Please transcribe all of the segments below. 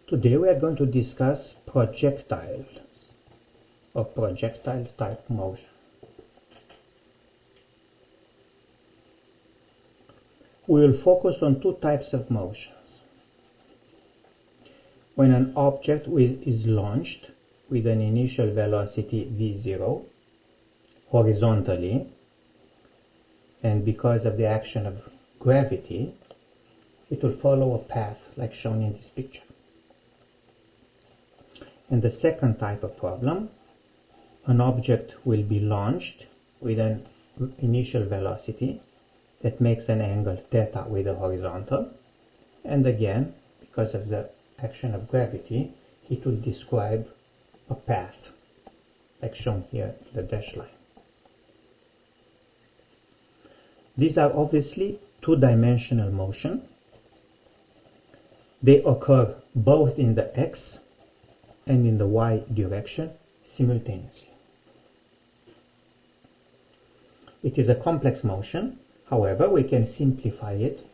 Today we are going to discuss projectile or projectile type motion. We will focus on two types of motions. When an object is launched with an initial velocity v0 horizontally, and because of the action of gravity, it will follow a path like shown in this picture. And the second type of problem, an object will be launched with an initial velocity that makes an angle theta with the horizontal, and again, because of the action of gravity, it will describe a path like shown here in the dashed line. These are obviously two-dimensional motions. They occur both in the x and in the y direction simultaneously. It is a complex motion. However, we can simplify it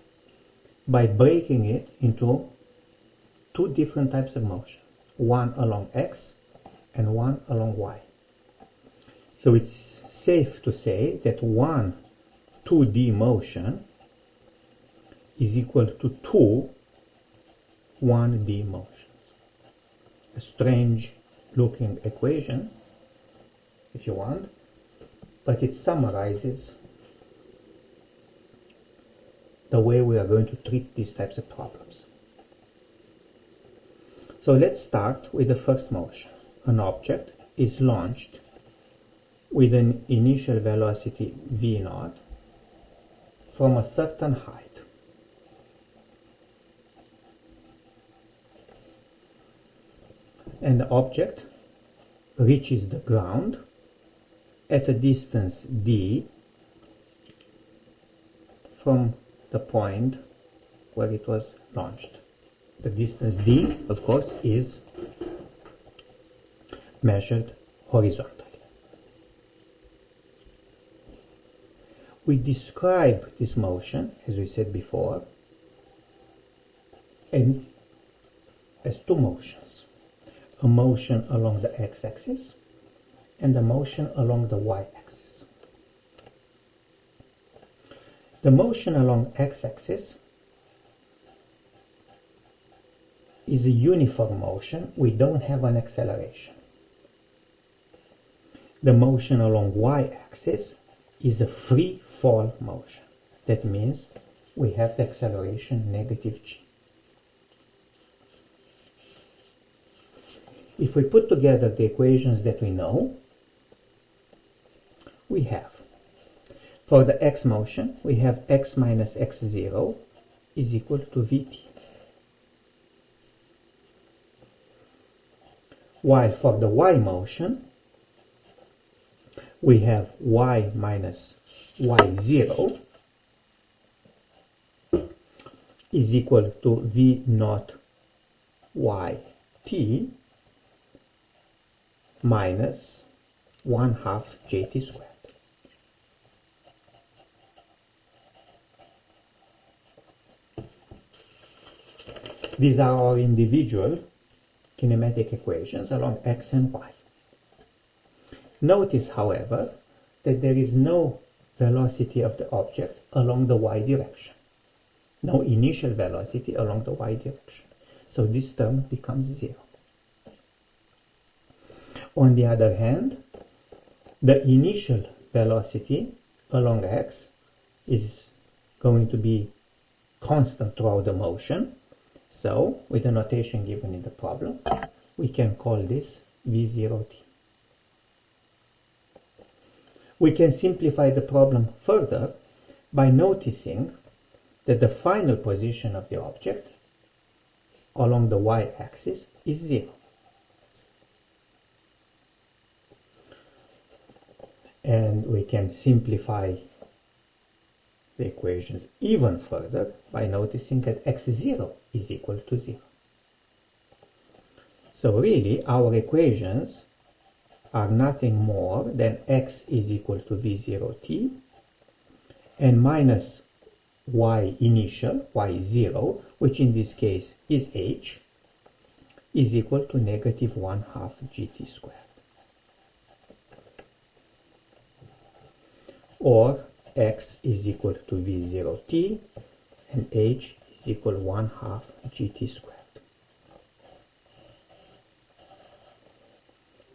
by breaking it into two different types of motion, one along x and one along y. So it's safe to say that one 2D motion is equal to two 1D motions. A strange looking equation, if you want, but it summarizes the way we are going to treat these types of problems. So let's start with the first motion. An object is launched with an initial velocity v0 from a certain height. And the object reaches the ground at a distance d from the point where it was launched. The distance d, of course, is measured horizontally. We describe this motion, as we said before, as two motions. A motion along the x-axis and a motion along the y-axis. The motion along x-axis is a uniform motion. We don't have an acceleration. The motion along y-axis is a free fall motion. That means we have the acceleration negative g. If we put together the equations that we know, we have, for the x motion, we have x minus x0 is equal to vt. While for the y motion, we have y minus y0 is equal to v naught yt minus 1/2 jt squared. These are our individual kinematic equations along x and y. Notice, however, that there is no velocity of the object along the y direction. No initial velocity along the y direction. So this term becomes 0. On the other hand, the initial velocity along x is going to be constant throughout the motion. So, with the notation given in the problem, we can call this v0t. We can simplify the problem further by noticing that the final position of the object along the y-axis is 0. And we can simplify the equations even further by noticing that x0 is equal to 0. So really, our equations are nothing more than x is equal to v0t and minus y initial, y0, which in this case is h, is equal to negative 1/2 gt squared. Or x is equal to v0t and h is equal to 1/2 gt squared.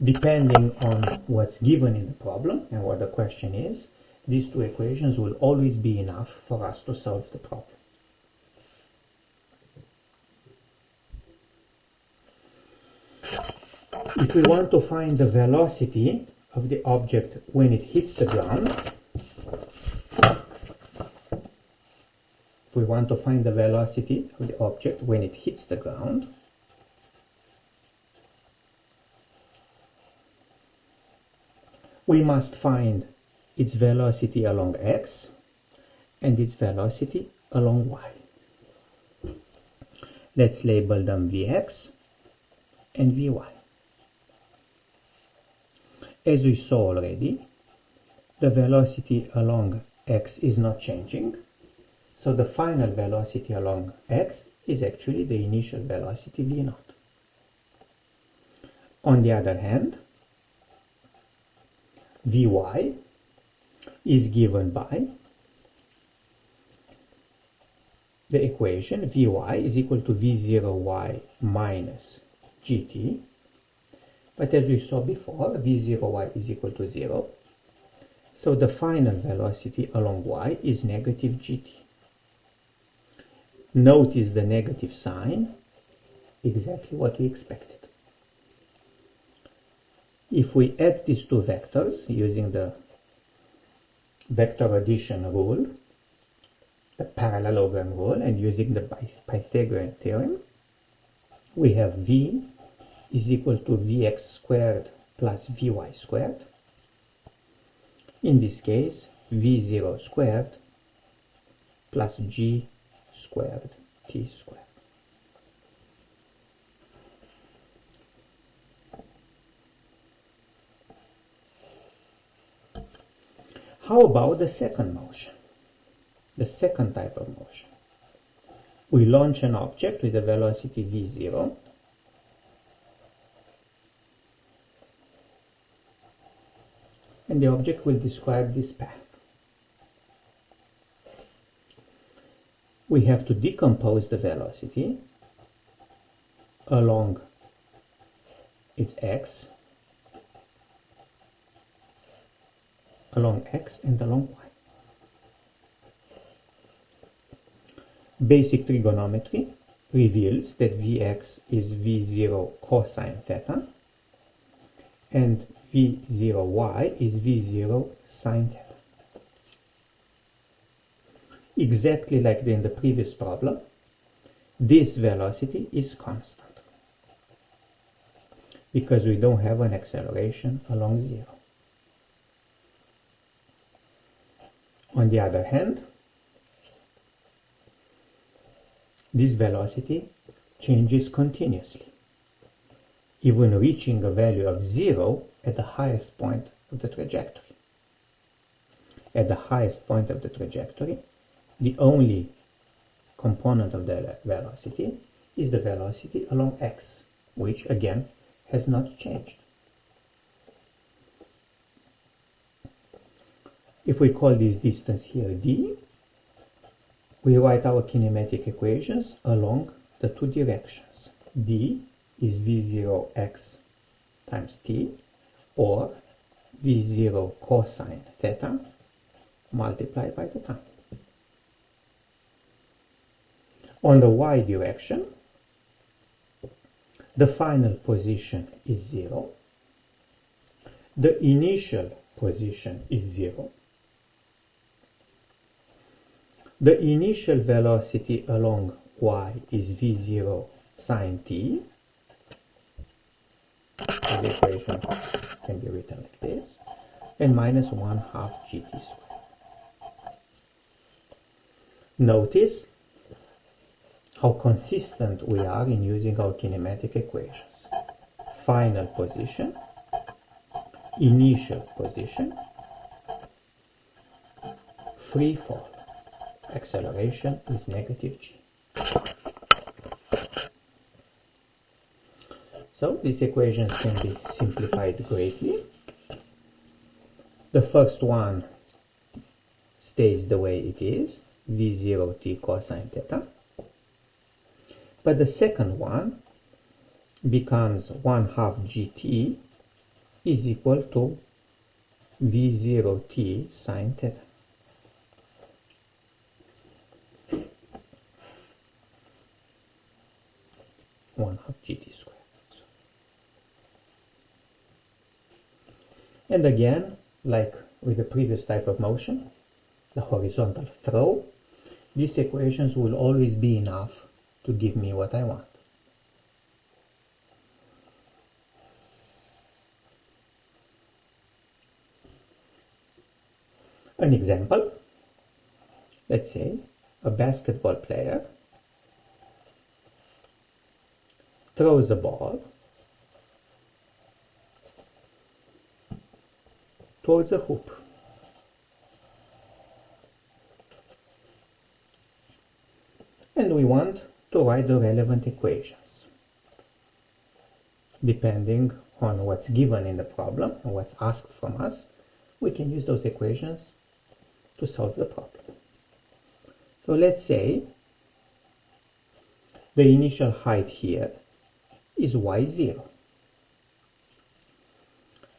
Depending on what's given in the problem and what the question is, these two equations will always be enough for us to solve the problem. If we want to find the velocity of the object when it hits the ground, we must find its velocity along x and its velocity along y. Let's label them Vx and Vy. As we saw already, the velocity along x is not changing, so the final velocity along x is actually the initial velocity v0. On the other hand, Vy is given by the equation Vy is equal to v0y minus gt, but as we saw before, v0y is equal to 0, so the final velocity along y is negative gt. Notice the negative sign, exactly what we expected. If we add these two vectors using the vector addition rule, the parallelogram rule, and using the Pythagorean theorem, we have v is equal to vx squared plus vy squared. In this case, v0 squared plus g squared t squared. How about the second motion? The second type of motion. We launch an object with a velocity v0, and the object will describe this path. We have to decompose the velocity along its x, and along y. Basic trigonometry reveals that Vx is v0 cosine theta and v0y is v0 sine theta. Exactly like in the previous problem, this velocity is constant because we don't have an acceleration along 0. On the other hand, this velocity changes continuously, even reaching a value of 0 at the highest point of the trajectory. At the highest point of the trajectory, the only component of the velocity is the velocity along x, which again has not changed. If we call this distance here d, we write our kinematic equations along the two directions. D is v0x times t, or v0 cosine theta multiplied by the time. On the y direction, the final position is 0, the initial position is 0, the initial velocity along y is v0 sine t, so the equation can be written like this, and minus 1/2 gt squared. Notice how consistent we are in using our kinematic equations. Final position, initial position, free fall. Acceleration is negative g. So these equations can be simplified greatly. The first one stays the way it is, v0t cosine theta. But the second one becomes 1/2 gt is equal to v0t sine theta. One half gt squared. And again, like with the previous type of motion, the horizontal throw, these equations will always be enough to give me what I want. An example, let's say a basketball player throws a ball towards a hoop. And we want to write the relevant equations. Depending on what's given in the problem or what's asked from us, we can use those equations to solve the problem. So let's say the initial height here is y0.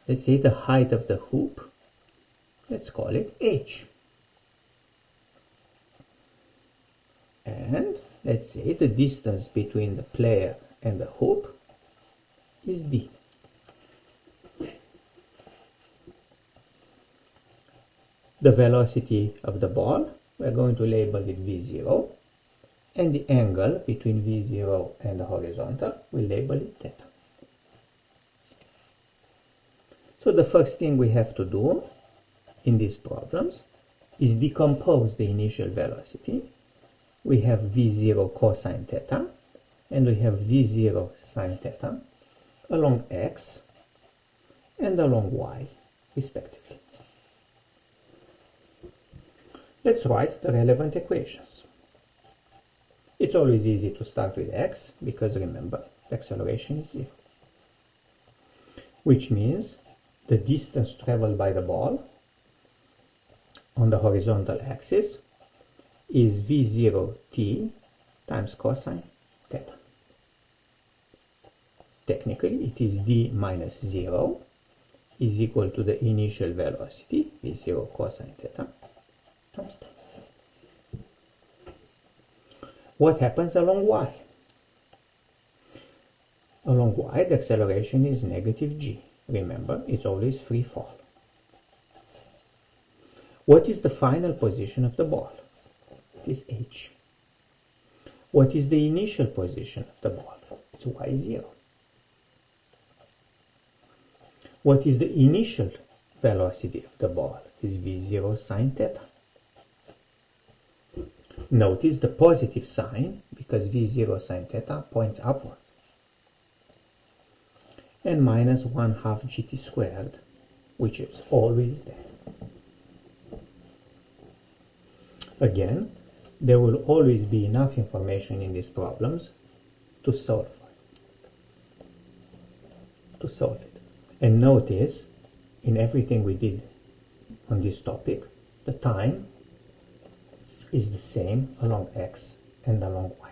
Let's say the height of the hoop, let's call it h. And let's say the distance between the player and the hoop is d. The velocity of the ball, we're going to label it v0, and the angle between v0 and the horizontal, we label it theta. So the first thing we have to do in these problems is decompose the initial velocity. We have v0 cosine theta, and we have v0 sine theta along x and along y, respectively. Let's write the relevant equations. It's always easy to start with x, because remember, the acceleration is 0. Which means the distance traveled by the ball on the horizontal axis is v0t times cosine theta. Technically, it is d minus 0 is equal to the initial velocity, v0 cosine theta, times theta. What happens along y? Along y, the acceleration is negative g. Remember, it's always free fall. What is the final position of the ball? It is h. What is the initial position of the ball? It's y0. What is the initial velocity of the ball? It is v0 sine theta. Notice the positive sign, because v0 sine theta points upwards. And minus 1/2 gt squared, which is always there. Again, there will always be enough information in these problems to solve it. And notice, in everything we did on this topic, the time is the same along x and along y.